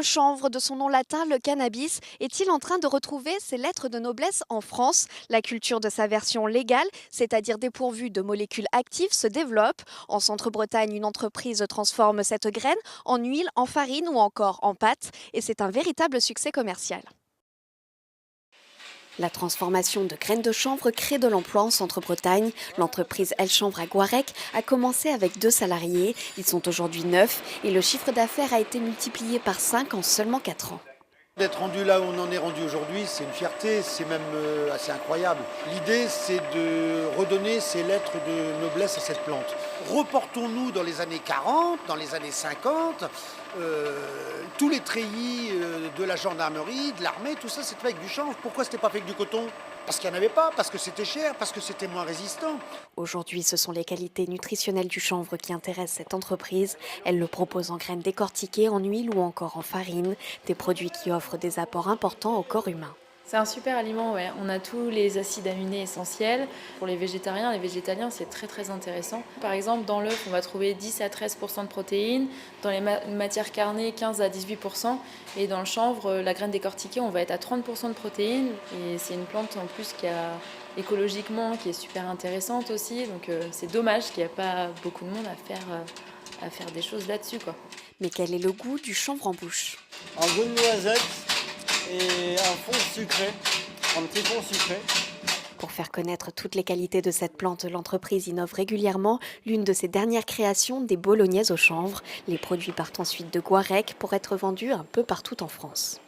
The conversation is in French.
chanvre, de son nom latin le cannabis, est-il en train de retrouver ses lettres de noblesse en France? La culture de sa version légale, c'est-à-dire dépourvue de molécules actives, se développe. En Centre-Bretagne, une entreprise transforme cette graine en huile, en farine ou encore en pâte, et c'est un véritable succès commercial. La transformation de graines de chanvre crée de l'emploi en Centre-Bretagne. L'entreprise El Chanvre à Guarec a commencé avec 2 salariés. Ils sont aujourd'hui 9 et le chiffre d'affaires a été multiplié par 5 en seulement 4 ans. D'être rendu là où on en est rendu aujourd'hui, c'est une fierté, c'est même assez incroyable. L'idée, c'est de redonner ces lettres de noblesse à cette plante. Reportons-nous dans les années 40, dans les années 50, tous les treillis de la gendarmerie, de l'armée, tout ça, c'était fait avec du chanvre. Pourquoi c'était pas fait avec du coton? Parce qu'il n'y en avait pas, parce que c'était cher, parce que c'était moins résistant. Aujourd'hui, ce sont les qualités nutritionnelles du chanvre qui intéressent cette entreprise. Elle le propose en graines décortiquées, en huile ou encore en farine, des produits qui offrent des apports importants au corps humain. C'est un super aliment, ouais. On a tous les acides aminés essentiels. Pour les végétariens, les végétaliens, c'est très très intéressant. Par exemple, dans l'œuf, on va trouver 10 à 13% de protéines. Dans les matières carnées, 15 à 18%. Et dans le chanvre, la graine décortiquée, on va être à 30% de protéines. Et c'est une plante en plus qui a écologiquement, qui est super intéressante aussi. Donc c'est dommage qu'il n'y ait pas beaucoup de monde à faire des choses là-dessus, quoi. Mais quel est le goût du chanvre en bouche? Un goût de noisette et un fond sucré, un petit fond sucré. Pour faire connaître toutes les qualités de cette plante, l'entreprise innove régulièrement. L'une de ses dernières créations, des bolognaises au chanvre. Les produits partent ensuite de Guarec pour être vendus un peu partout en France.